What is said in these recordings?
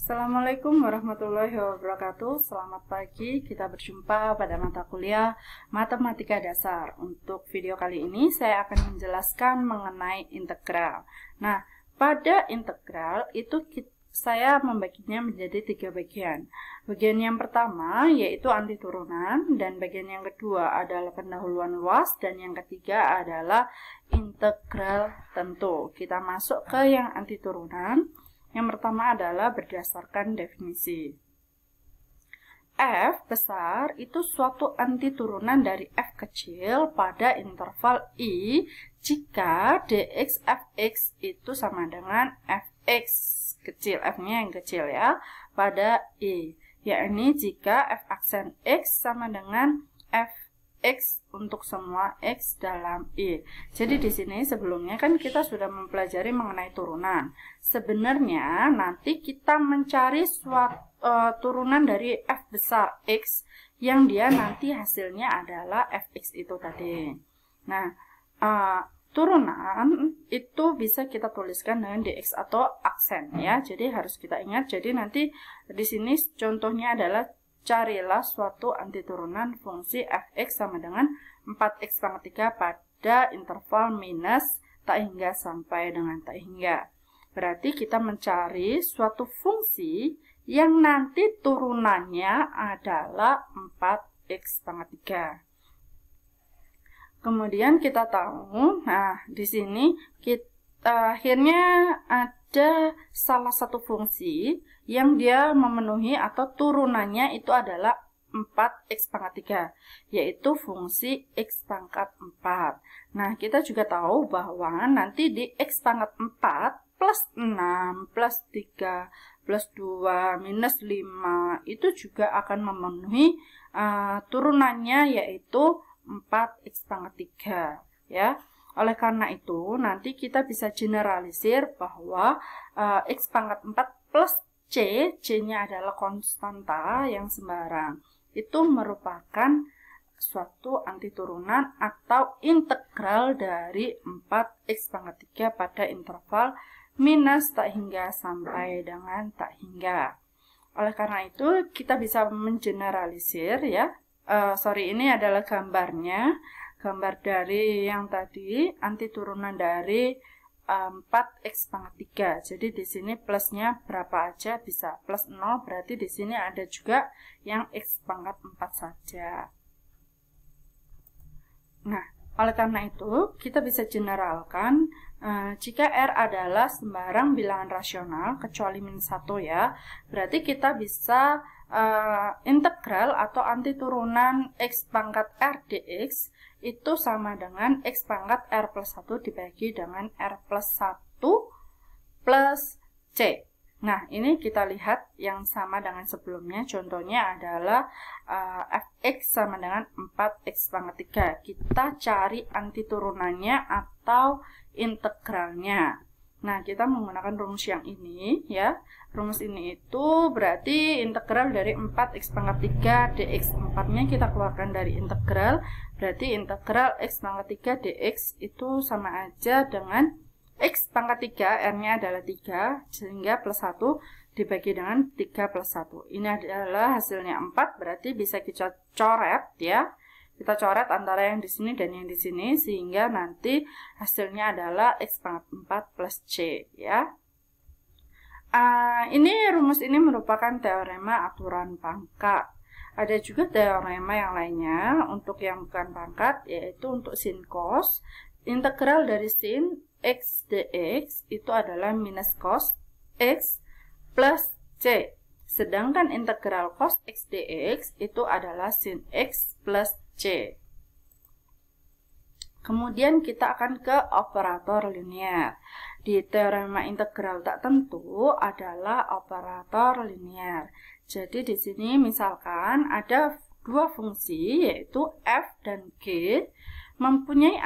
Assalamualaikum warahmatullahi wabarakatuh. Selamat pagi, kita berjumpa pada mata kuliah Matematika Dasar. Untuk video kali ini saya akan menjelaskan mengenai integral. Nah, pada integral itu saya membaginya menjadi 3 bagian. Bagian yang pertama yaitu anti turunan, dan bagian yang kedua adalah pendahuluan luas, dan yang ketiga adalah integral tentu. Kita masuk ke yang anti turunan. Yang pertama adalah berdasarkan definisi. F besar itu suatu anti turunan dari F kecil pada interval I jika dx fx itu sama dengan fx kecil, f-nya yang kecil ya, pada I. Yakni jika f aksen x sama dengan fx untuk semua x dalam I. Jadi di sini sebelumnya kan kita sudah mempelajari mengenai turunan. Sebenarnya nanti kita mencari suatu turunan dari f besar x yang dia nanti hasilnya adalah fx itu tadi. Nah, turunan itu bisa kita tuliskan dengan dx atau aksen ya. Jadi harus kita ingat. Jadi nanti di sini contohnya adalah carilah suatu anti turunan fungsi fx sama dengan 4x pangkat 3 pada interval minus tak hingga sampai dengan tak hingga. Berarti kita mencari suatu fungsi yang nanti turunannya adalah 4x pangkat 3. Kemudian kita tahu, nah di sini kita akhirnya ada salah satu fungsi yang dia memenuhi atau turunannya itu adalah 4x pangkat 3, yaitu fungsi x pangkat 4. Nah, kita juga tahu bahwa nanti di x pangkat 4 plus 6 plus 3 plus 2 minus 5 itu juga akan memenuhi turunannya yaitu 4x pangkat 3 ya. Oleh karena itu nanti kita bisa generalisir bahwa x pangkat 4 plus c-nya adalah konstanta yang sembarang. Itu merupakan suatu anti turunan atau integral dari 4x pangkat 3 pada interval minus tak hingga sampai dengan tak hingga. Oleh karena itu kita bisa mengeneralisir ya. Ini adalah gambarnya. Gambar dari yang tadi anti turunan dari 4x pangkat 3. Jadi di sini plusnya berapa aja bisa plus 0, berarti di sini ada juga yang x pangkat 4 saja. Nah, oleh karena itu kita bisa generalkan jika R adalah sembarang bilangan rasional kecuali minus 1 ya, berarti kita bisa integral atau anti turunan x pangkat R dx itu sama dengan x pangkat R plus 1 dibagi dengan R plus 1 plus C. Nah, ini kita lihat yang sama dengan sebelumnya. Contohnya adalah fx sama dengan 4x pangkat 3. Kita cari anti turunannya atau integralnya. Nah, kita menggunakan rumus yang ini ya. Rumus ini itu berarti integral dari 4x pangkat 3 dx 4-nya kita keluarkan dari integral. Berarti integral x pangkat 3 dx itu sama aja dengan x pangkat 3, R-nya adalah 3, sehingga plus 1 dibagi dengan 3 plus 1. Ini adalah hasilnya 4, berarti bisa kita coret ya. Kita coret antara yang di sini dan yang di sini, sehingga nanti hasilnya adalah x pangkat 4 plus c ya. Rumus ini merupakan teorema aturan pangkat. Ada juga teorema yang lainnya untuk yang bukan pangkat, yaitu untuk sin cos. Integral dari sin x dx itu adalah minus cos x plus c. Sedangkan integral cos x dx itu adalah sin x plus c. Kemudian kita akan ke operator linear. Di teorema integral tak tentu adalah operator linear. Jadi di sini misalkan ada dua fungsi yaitu f dan g mempunyai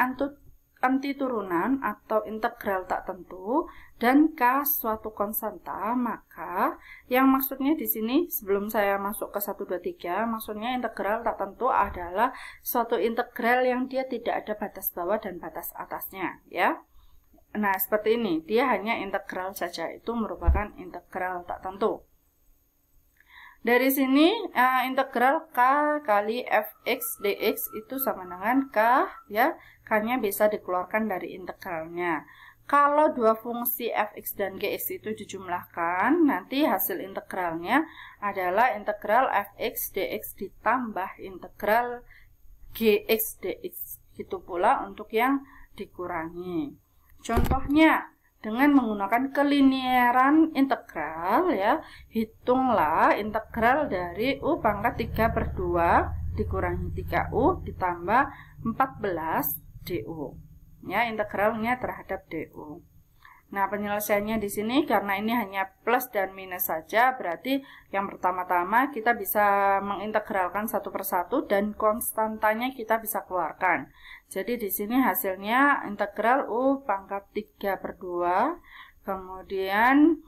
anti turunan atau integral tak tentu dan k suatu konstanta, maka yang maksudnya di sini sebelum saya masuk ke 1 2 3, maksudnya integral tak tentu adalah suatu integral yang dia tidak ada batas bawah dan batas atasnya ya. Nah, seperti ini, dia hanya integral saja, itu merupakan integral tak tentu. Dari sini integral K kali fx dx itu sama dengan K, ya. K-nya bisa dikeluarkan dari integralnya. Kalau dua fungsi fx dan gx itu dijumlahkan, nanti hasil integralnya adalah integral fx dx ditambah integral gx dx. Gitu pula untuk yang dikurangi. Contohnya, dengan menggunakan kelinearan integral, ya, hitunglah integral dari U pangkat 3/2 dikurangi 3U ditambah 14 DU. Ya, integralnya terhadap DU. Nah, penyelesaiannya di sini karena ini hanya plus dan minus saja, berarti yang pertama-tama kita bisa mengintegralkan satu persatu dan konstantanya kita bisa keluarkan. Jadi di sini hasilnya integral U pangkat 3/2, kemudian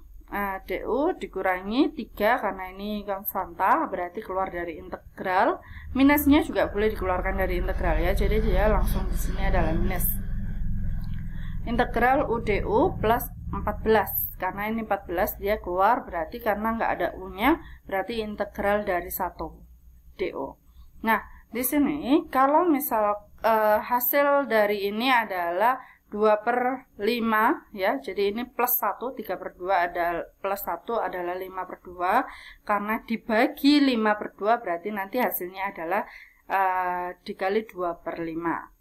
DU dikurangi 3 karena ini konstanta, berarti keluar dari integral. Minusnya juga boleh dikeluarkan dari integral, ya. Jadi dia langsung di sini adalah minus. Integral UDU plus 14, karena ini 14 dia keluar, berarti karena nggak ada U-nya, berarti integral dari 1 DU. Nah, di sini kalau misal hasil dari ini adalah 2/5, ya, jadi ini plus 1, 3/2 adalah plus 1 adalah 5/2, karena dibagi 5/2 berarti nanti hasilnya adalah dikali 2/5.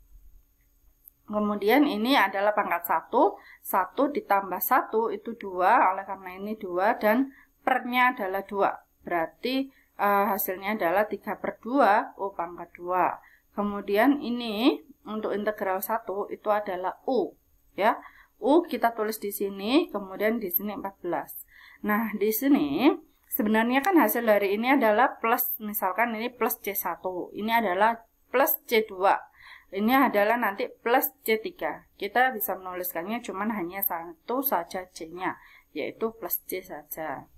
Kemudian ini adalah pangkat 1, 1 ditambah 1 itu 2, oleh karena ini 2 dan pernya adalah 2. Berarti hasilnya adalah 3/2 U pangkat 2. Kemudian ini untuk integral 1 itu adalah U, ya. U kita tulis di sini, kemudian di sini 14. Nah, di sini sebenarnya kan hasil dari ini adalah plus, misalkan ini plus C1, ini adalah plus C2. Ini adalah nanti plus C3. Kita bisa menuliskannya cuman hanya satu saja C-nya, yaitu plus C saja.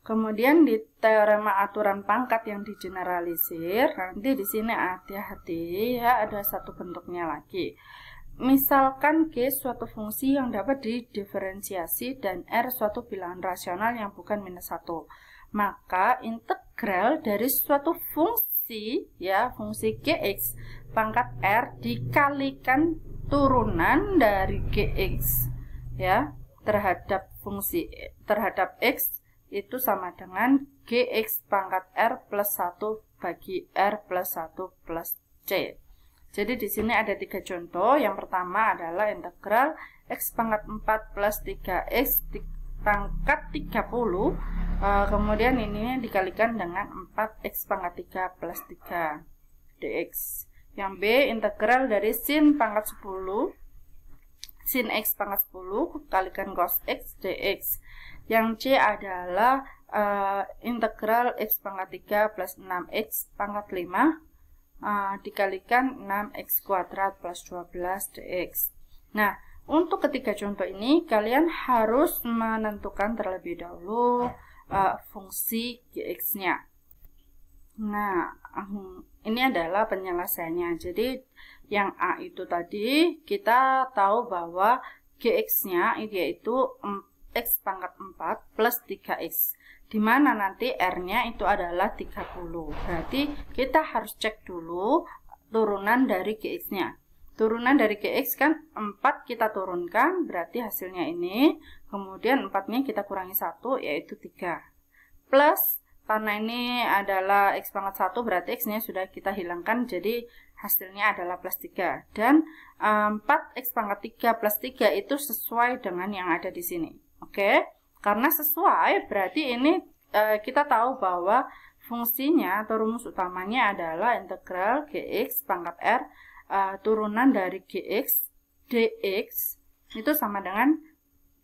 Kemudian di teorema aturan pangkat yang digeneralisir, nanti di sini hati-hati, ya, ada satu bentuknya lagi. Misalkan G suatu fungsi yang dapat didiferensiasi dan R suatu bilangan rasional yang bukan minus 1. Maka integral dari suatu fungsi, ya, fungsi Gx pangkat R dikalikan turunan dari Gx, ya, terhadap X itu sama dengan Gx pangkat R plus 1 bagi R plus 1 plus C. Jadi di sini ada 3 contoh. Yang pertama adalah integral X pangkat 4 plus 3X pangkat 30. Kemudian ini dikalikan dengan 4X pangkat 3 plus 3 dx. Yang B, integral dari sin pangkat 10, sin X pangkat 10 kalikan cos X dx. Yang C adalah integral X pangkat 3 plus 6X pangkat 5 dikalikan 6X kuadrat plus 12 dx. Nah, untuk ketiga contoh ini kalian harus menentukan terlebih dahulu fungsi Gx-nya. Nah, ini adalah penyelesaiannya. Jadi yang A itu tadi kita tahu bahwa Gx-nya yaitu X pangkat 4 plus 3X, dimana nanti R-nya itu adalah 30. Berarti kita harus cek dulu turunan dari Gx-nya. Turunan dari Gx kan 4 kita turunkan, berarti hasilnya ini. Kemudian 4-nya kita kurangi 1, yaitu 3. Plus, karena ini adalah X pangkat 1, berarti X-nya sudah kita hilangkan, jadi hasilnya adalah plus 3. Dan 4X pangkat 3 plus 3 itu sesuai dengan yang ada di sini. Oke, karena sesuai, berarti ini kita tahu bahwa fungsinya atau rumus utamanya adalah integral Gx pangkat R turunan dari Gx dx itu sama dengan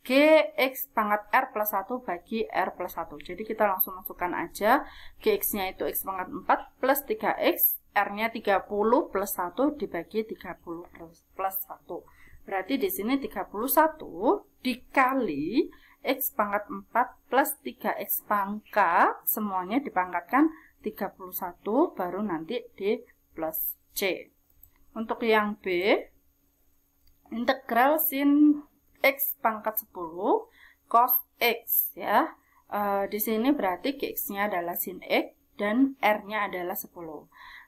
Gx pangkat R plus 1 bagi R plus 1. Jadi kita langsung masukkan aja Gx-nya itu X pangkat 4 plus 3X, R-nya 30 plus 1 dibagi 30 plus 1. Berarti di sini 31 dikali X pangkat 4 plus 3X pangkat, semuanya dipangkatkan 31, baru nanti di plus C. Untuk yang B, integral sin X pangkat 10 cos X, ya, Di sini berarti Gx-nya adalah sin X dan R-nya adalah 10.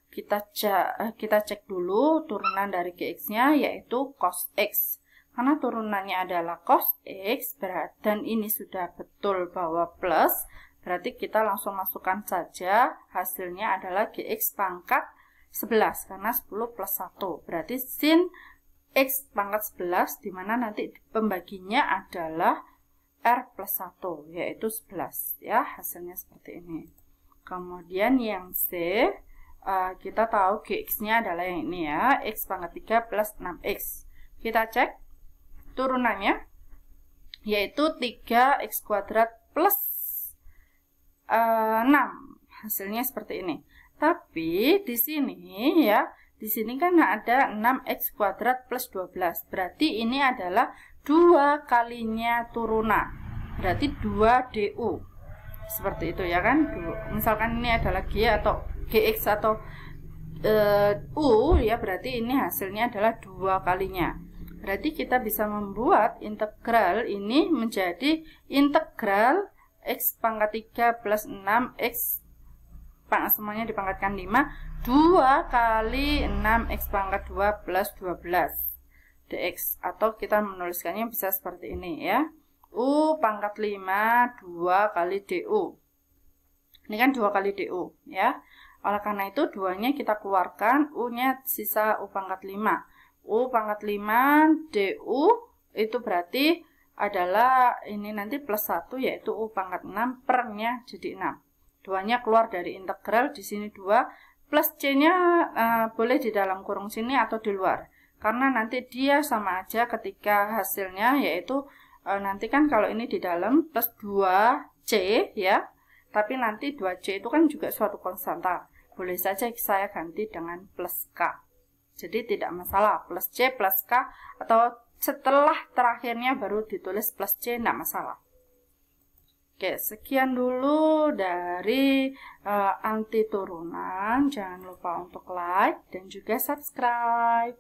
Kita cek dulu turunan dari Gx-nya yaitu cos X. Karena turunannya adalah cos X dan ini sudah betul bahwa plus, berarti kita langsung masukkan saja hasilnya adalah Gx pangkat 11 karena 10 plus 1. Berarti sin X pangkat 11 dimana nanti pembaginya adalah R plus 1 yaitu 11 ya, hasilnya seperti ini. Kemudian yang C, kita tahu Gx-nya adalah yang ini ya, X pangkat 3 plus 6X. Kita cek turunannya yaitu 3x kuadrat plus 6. Hasilnya seperti ini. Tapi di sini ya, di sini kan ada 6x kuadrat plus 12. Berarti ini adalah 2 kalinya turunan. Berarti 2 du. Seperti itu ya kan. Misalkan ini adalah G atau Gx atau U ya, berarti ini hasilnya adalah 2 kalinya. Berarti kita bisa membuat integral ini menjadi integral X pangkat 3 plus 6X semuanya dipangkatkan 5, 2 kali 6x pangkat 2 plus 12 dx. Atau kita menuliskannya bisa seperti ini ya, U pangkat 5 2 kali du. Ini kan 2 kali du ya. Oleh karena itu 2-nya kita keluarkan, U-nya sisa U pangkat 5. U pangkat 5 du itu berarti adalah ini nanti plus 1 yaitu U pangkat 6 per-nya jadi 6. 2-nya keluar dari integral, di sini 2, plus C-nya boleh di dalam kurung sini atau di luar. Karena nanti dia sama aja ketika hasilnya, yaitu nanti kan kalau ini di dalam plus 2C ya, tapi nanti 2C itu kan juga suatu konstanta. Boleh saja saya ganti dengan plus K. Jadi tidak masalah, plus C plus K, atau setelah terakhirnya baru ditulis plus C, tidak masalah. Oke, sekian dulu dari anti turunan. Jangan lupa untuk like dan juga subscribe.